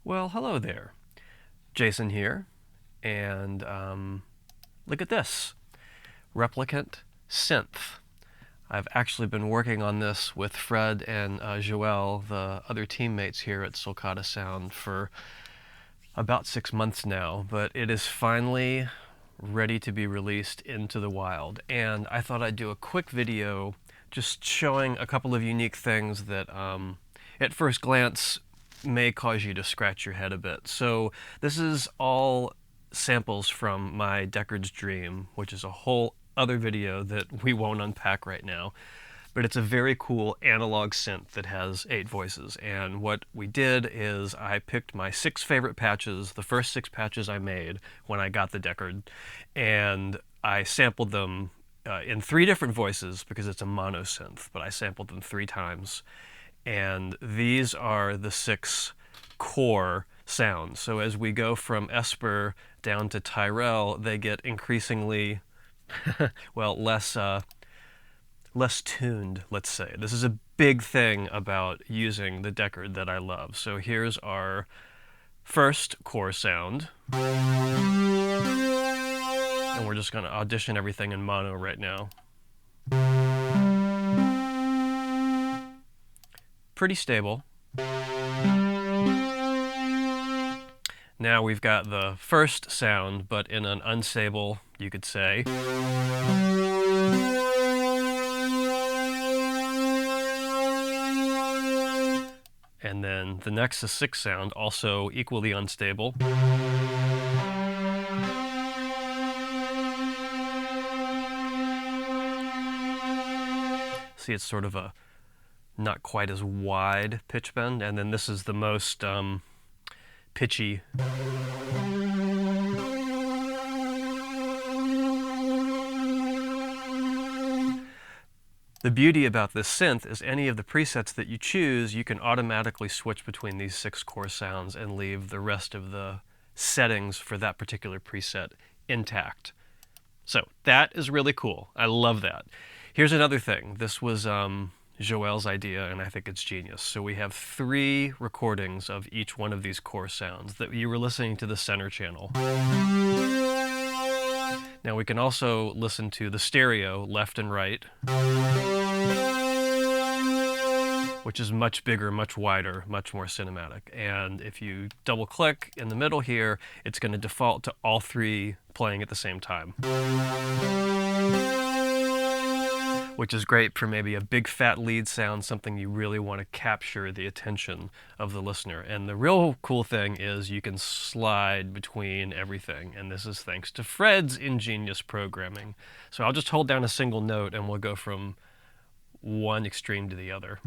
Well, hello there. Jason here, and look at this. Replicant Synth. I've actually been working on this with Fred and Joël, the other teammates here at Sulcata Sound, for about 6 months now, but it is finally ready to be released into the wild. And I thought I'd do a quick video just showing a couple of unique things that at first glance may cause you to scratch your head a bit. So this is all samples from my Deckard's Dream, which is a whole other video that we won't unpack right now. But it's a very cool analog synth that has 8 voices. And what we did is I picked my 6 favorite patches, the first 6 patches I made when I got the Deckard, and I sampled them in 3 different voices because it's a mono synth, but I sampled them 3 times. And these are the 6 core sounds. So as we go from Esper down to Tyrell, they get increasingly, well, less tuned, let's say. This is a big thing about using the Deckard that I love. So here's our first core sound. And we're just going to audition everything in mono right now. Pretty stable. Now we've got the first sound, but in an unstable, you could say. And then the Nexus 6 sound, also equally unstable. See, it's sort of a not quite as wide pitch bend, and then this is the most pitchy. The beauty about this synth is any of the presets that you choose, you can automatically switch between these 6 core sounds and leave the rest of the settings for that particular preset intact. So that is really cool. I love that. Here's another thing. This was Joël's idea, and I think it's genius. So we have 3 recordings of each one of these core sounds that you were listening to the center channel. Now we can also listen to the stereo left and right, which is much bigger, much wider, much more cinematic. And if you double click in the middle here, it's going to default to all 3 playing at the same time, which is great for maybe a big fat lead sound, something you really want to capture the attention of the listener. And the real cool thing is you can slide between everything, and this is thanks to Fred's ingenious programming. So I'll just hold down a single note and we'll go from one extreme to the other.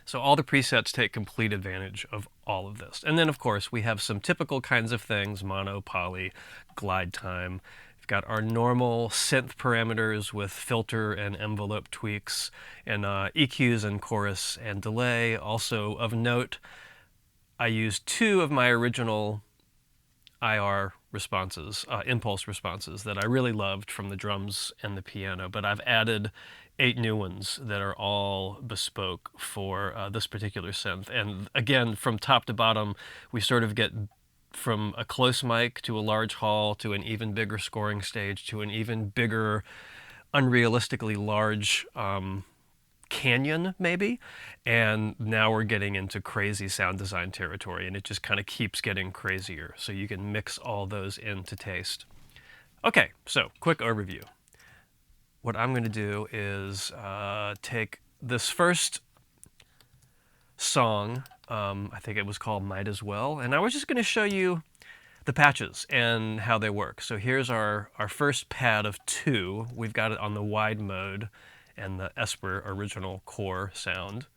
So all the presets take complete advantage of all of this. And then, of course, we have some typical kinds of things: mono, poly, glide time. We've got our normal synth parameters with filter and envelope tweaks, and EQs and chorus and delay. Also of note, I used 2 of my original IR responses, impulse responses that I really loved from the drums and the piano, but I've added 8 new ones that are all bespoke for this particular synth. And again, from top to bottom, we sort of get from a close mic to a large hall to an even bigger scoring stage to an even bigger, unrealistically large canyon, maybe. And now we're getting into crazy sound design territory, and it just kind of keeps getting crazier. So you can mix all those into taste. Okay, so quick overview. What I'm going to do is take this first song, I think it was called Might As Well, and I was just going to show you the patches and how they work. So here's our first pad of 2. We've got it on the wide mode and the Esper original core sound.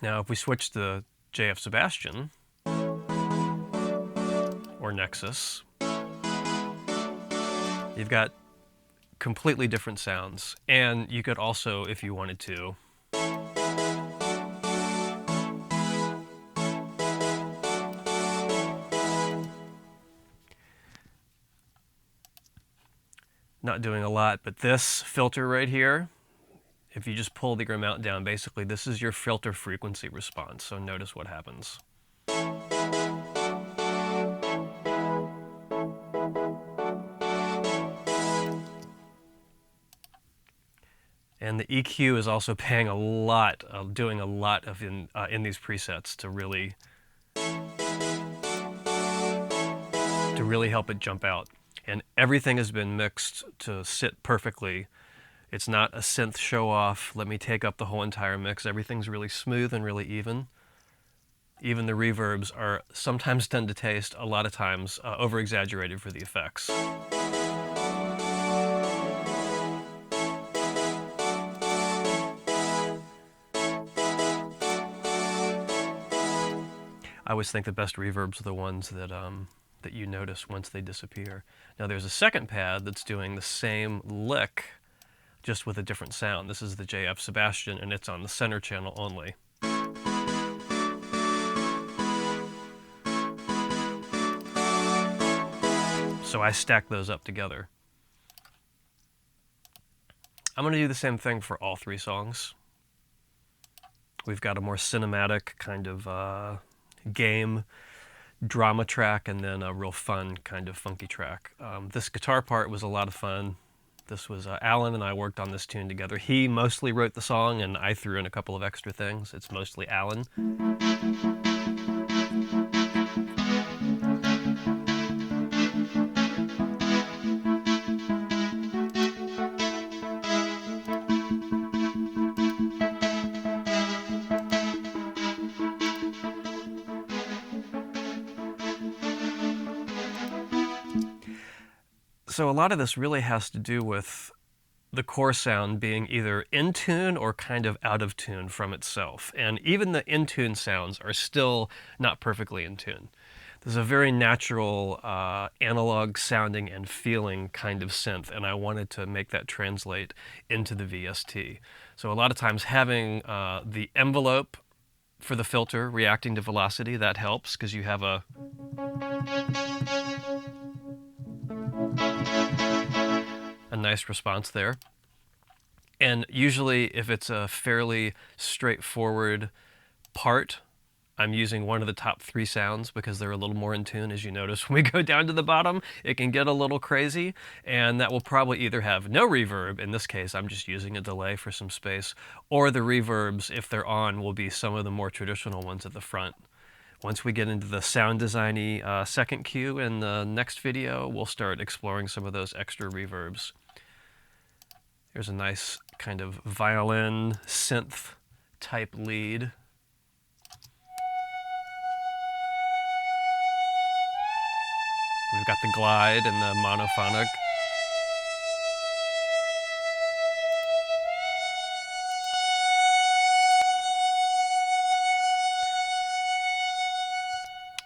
Now if we switch to JF Sebastian, or Nexus, you've got completely different sounds. And you could also, if you wanted to, Not doing a lot, but this filter right here, if you just pull the amount down, basically this is your filter frequency response. So notice what happens. And the EQ is also paying a lot, doing a lot of in these presets to really help it jump out. And everything has been mixed to sit perfectly. It's not a synth show off. Let me take up the whole entire mix. Everything's really smooth and really even. Even the reverbs are sometimes done to taste, a lot of times over-exaggerated for the effects. I always think the best reverbs are the ones that that you notice once they disappear. Now there's a second pad that's doing the same lick, just with a different sound. This is the JF Sebastian, and it's on the center channel only. So I stack those up together. I'm going to do the same thing for all three songs. We've got a more cinematic kind of game drama track, and then a real fun kind of funky track. This guitar part was a lot of fun. This was Alan and I worked on this tune together. He mostly wrote the song, and I threw in a couple of extra things. It's mostly Alan. So a lot of this really has to do with the core sound being either in tune or kind of out of tune from itself. And even the in tune sounds are still not perfectly in tune. There's a very natural analog sounding and feeling kind of synth, and I wanted to make that translate into the VST. So a lot of times having the envelope for the filter reacting to velocity, that helps because you have a nice response there. And usually if it's a fairly straightforward part, I'm using one of the top three sounds because they're a little more in tune. As you notice, when we go down to the bottom, it can get a little crazy, and that will probably either have no reverb, in this case I'm just using a delay for some space, or the reverbs, if they're on, will be some of the more traditional ones at the front. Once we get into the sound design-y second cue in the next video, we'll start exploring some of those extra reverbs. There's a nice kind of violin synth type lead. We've got the glide and the monophonic.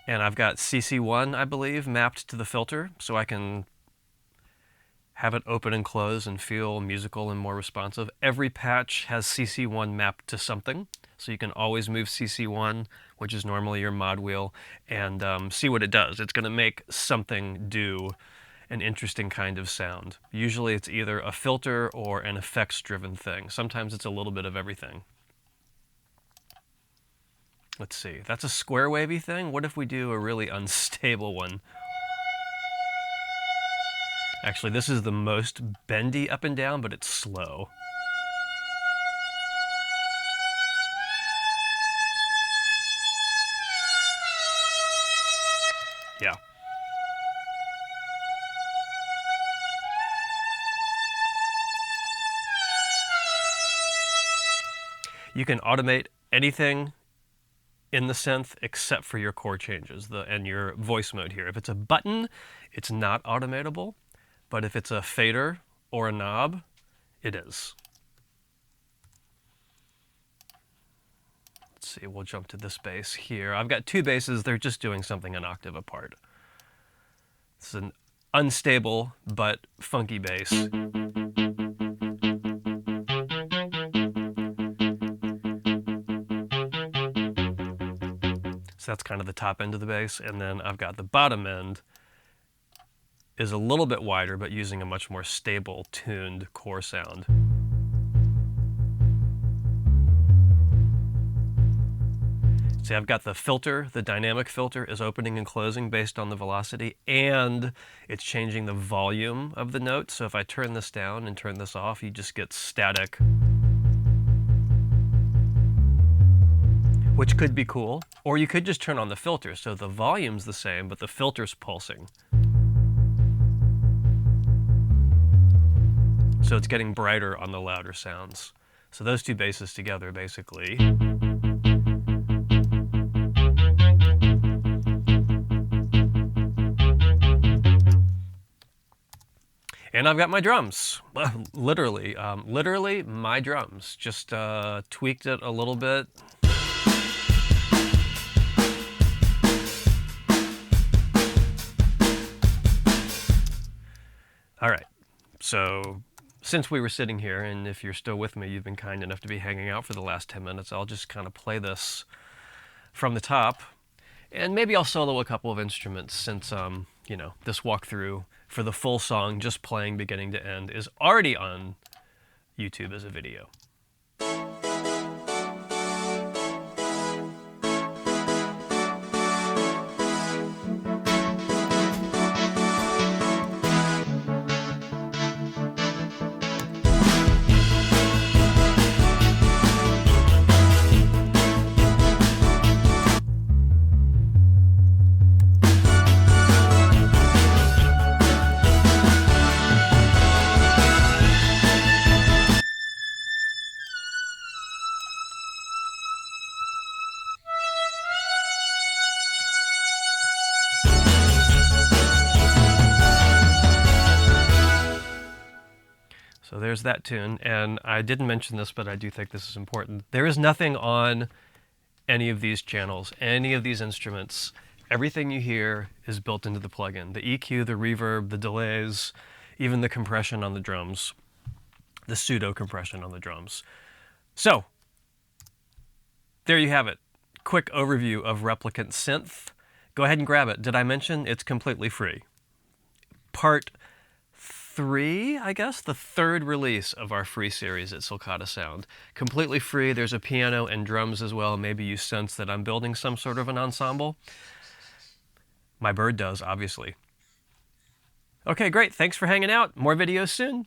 And I've got CC1, I believe, mapped to the filter, so I can have it open and close and feel musical and more responsive. Every patch has CC1 mapped to something, so you can always move CC1, which is normally your mod wheel, and see what it does. It's going to make something do an interesting kind of sound. Usually it's either a filter or an effects-driven thing. Sometimes it's a little bit of everything. Let's see, that's a square wavy thing. What if we do a really unstable one? Actually, this is the most bendy up and down, but it's slow. Yeah. You can automate anything in the synth except for your chord changes and your voice mode here. If it's a button, it's not automatable, but if it's a fader or a knob, it is. Let's see, we'll jump to this bass here. I've got two basses, they're just doing something an octave apart. It's an unstable but funky bass. So that's kind of the top end of the bass, and then I've got the bottom end is a little bit wider, but using a much more stable, tuned core sound. See, I've got the filter, the dynamic filter is opening and closing based on the velocity, and it's changing the volume of the note. So if I turn this down and turn this off, you just get static, which could be cool. Or you could just turn on the filter, so the volume's the same, but the filter's pulsing. So it's getting brighter on the louder sounds. So those two basses together, basically. And I've got my drums, literally my drums. Just tweaked it a little bit. All right, so since we were sitting here, and if you're still with me, you've been kind enough to be hanging out for the last 10 minutes, I'll just kind of play this from the top. And maybe I'll solo a couple of instruments since, you know, this walkthrough for the full song, just playing beginning to end, is already on YouTube as a video. So there's that tune, and I didn't mention this, but I do think this is important. There is nothing on any of these channels, any of these instruments. Everything you hear is built into the plugin. The EQ, the reverb, the delays, even the compression on the drums, the pseudo compression on the drums. So there you have it. Quick overview of Replicant Synth. Go ahead and grab it. Did I mention it's completely free? Part 3, I guess, the third release of our free series at Sulcata Sound. Completely free. There's a piano and drums as well. Maybe you sense that I'm building some sort of an ensemble. My bird does, obviously. Okay, great. Thanks for hanging out. More videos soon.